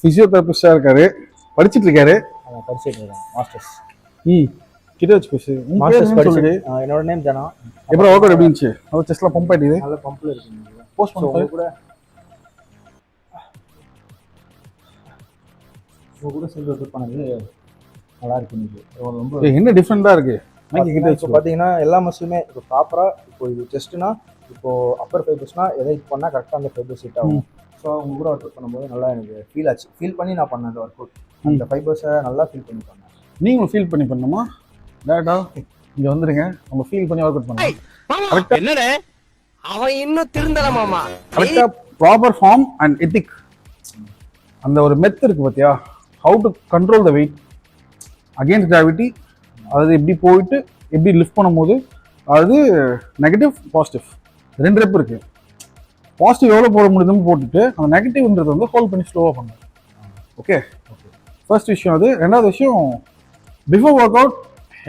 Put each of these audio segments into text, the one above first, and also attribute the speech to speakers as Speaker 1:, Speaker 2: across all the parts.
Speaker 1: பிசியோதெரபிஸ்டா இருக்காரு, படிச்சிட்டு இருக்காரு.
Speaker 2: படிச்சிட்டு இருக்கேன் மாஸ்டர்ஸ்.
Speaker 1: கிட்ட வச்சு பேசு.
Speaker 2: மாஸ்டர்ஸ் படிச்சிட்டு என்னோட நேம் ஜனா.
Speaker 1: எப்பறம் ஒர்க் அவுட் எப்படி இருந்துச்சு? அவர் செஸ்ட்ல பம்ப் ஆயிடுது.
Speaker 2: நல்ல பம்ப்ல இருக்கு.
Speaker 1: போஸ்ட் பண்ண
Speaker 2: கூட கூட சேர்ந்து ஒர்க் பண்ணது நல்லா இருக்கு. இது ரொம்ப
Speaker 1: என்ன டிஃபரெண்டா இருக்கு.
Speaker 2: இப்போ பார்த்தீங்கன்னா எல்லா மசிலுமே இப்போ ப்ராப்பராக இப்போ இது செஸ்ட்னா இப்போ அப்பர் ஃபைபர்ஸ்னா எதை பண்ணால் கரெக்டாக அந்த ஃபைபர்ஸ் செட் ஆகும். ஸோ அவங்க கூட ஒர்க் அவுட் பண்ணும்போது நல்லா எனக்கு ஃபீல் ஆச்சு. ஃபீல் பண்ணி நான் பண்ணேன் அந்த ஒர்க் அவுட். அந்த ஃபைபர்ஸை நல்லா ஃபீல் பண்ணி பண்ணேன்.
Speaker 1: நீங்களும் ஃபீல் பண்ணி பண்ணணுமா? டேட்டா இங்கே வந்துருங்க, நம்ம ஃபீல் பண்ணி ஒர்க் அவுட் பண்ணலாம்.
Speaker 3: என்னடே அவன் இன்னும் திருந்தலாமாமா.
Speaker 1: கரெக்டாக ப்ராப்பர் ஃபார்ம் அண்ட் எத்திக், அந்த ஒரு மெத் இருக்கு பார்த்தியா, how to control the weight against gravity. அதாவது எப்படி போயிட்டு எப்படி லிஃப்ட் பண்ணும்போது, அதாவது நெகட்டிவ் பாசிட்டிவ் 2 ரெப் இருக்கு. பாசிட்டிவ் எவ்வளோ போட முடியுதுன்னு போட்டுட்டு அந்த நெகட்டிவ்ன்றது வந்து ஹோல்ட் பண்ணி ஸ்லோவாக பண்ணும். ஓகே, ஃபர்ஸ்ட் விஷயம் அது. ரெண்டாவது விஷயம், பிஃபோர் ஒர்க் அவுட்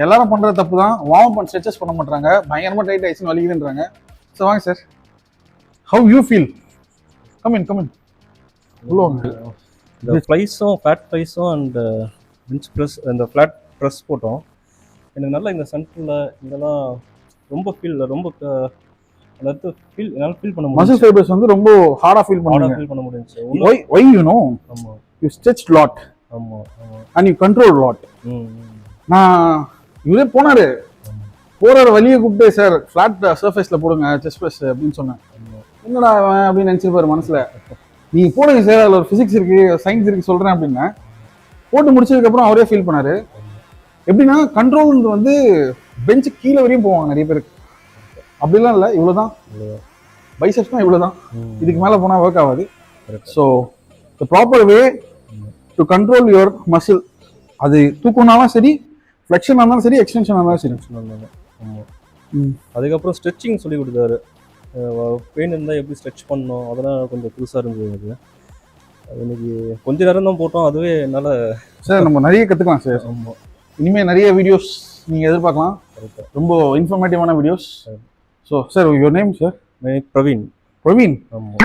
Speaker 1: எல்லாரும் பண்ணுற தப்பு தான், வார்ம் அப் அண்ட் ஸ்ட்ரெச்சஸ் பண்ண மாட்டாங்க, பயங்கரமாக டைட் ஆயிடுச்சுன்னு வலிக்குதுன்றாங்க. ஸோ வாங்க sir, how you feel? Come in
Speaker 4: இந்த ஃப்ளைஸும் ஃபேட் ஃப்ளைஸும் அண்ட் பெஞ்ச் ப்ரெஸ் அந்த ஃப்ளாட் ப்ரெஸ் போட்டோம். எனக்கு நல்லா இந்த சென்டரில் இதெல்லாம் ரொம்ப அந்த இடத்து என்னால் ஃபீல் பண்ண முடியும்.
Speaker 1: மசில் ஃபைபர்ஸ் வந்து ரொம்ப ஹார்டாக ஃபீல் பண்ண
Speaker 4: முடிஞ்சுச்சு.
Speaker 1: Why you know?
Speaker 4: ஆமாம்,
Speaker 1: you stretched lot.
Speaker 4: ஆமாம்,
Speaker 1: and you controlled lot. நான் இவரே போறாரு வழியை கூப்பிட்டு, சார் ஃப்ளாட் சர்ஃபேஸில் போடுங்க செஸ்ட் ப்ரெஸ் அப்படின்னு சொன்னேன். என்னடா அப்படின்னு நினச்சிருப்பாரு மனசில். நீங்கள் போடுங்க சார், அதில் ஒரு ஃபிசிக்ஸ் இருக்குது, சயின்ஸ் இருக்குது சொல்கிறேன் அப்படின்னா. போட்டு முடிச்சதுக்கப்புறம் அவரே ஃபீல் பண்ணாரு. எப்படின்னா கண்ட்ரோல் வந்து பெஞ்சு கீழே வரையும் போவாங்க நிறைய பேருக்கு. அப்படிலாம் இல்லை, இவ்வளோதான் பைசெப்ஸ்னா இவ்வளோதான், இதுக்கு மேலே போனால் ஒர்க் ஆகாது. So the proper way to control your muscle, அது தூக்கம்னாலும் சரி, ஃப்ளெக்ஷன் இருந்தாலும் சரி, எக்ஸ்டென்ஷன் இருந்தாலும் சரி.
Speaker 4: அதுக்கப்புறம் ஸ்ட்ரெச்சிங் சொல்லி கொடுத்தாரு. பெயின் இருந்தால் எப்படி ஸ்ட்ரெச் பண்ணணும் அதெல்லாம் கொஞ்சம் புதுசாக இருந்தது எனக்கு. இன்னைக்கு கொஞ்ச நேரம் தான் போட்டோம், அதுவே என்னால்
Speaker 1: சார் நம்ம நிறைய கற்றுக்கலாம் சார்.
Speaker 4: ஆமாம்,
Speaker 1: இனிமேல் நிறைய வீடியோஸ் நீங்கள் எதிர்பார்க்கலாம், ரொம்ப இன்ஃபர்மேட்டிவான videos. So sir, your name sir?
Speaker 4: Praveen.
Speaker 1: Praveen,
Speaker 4: ஆமாம்.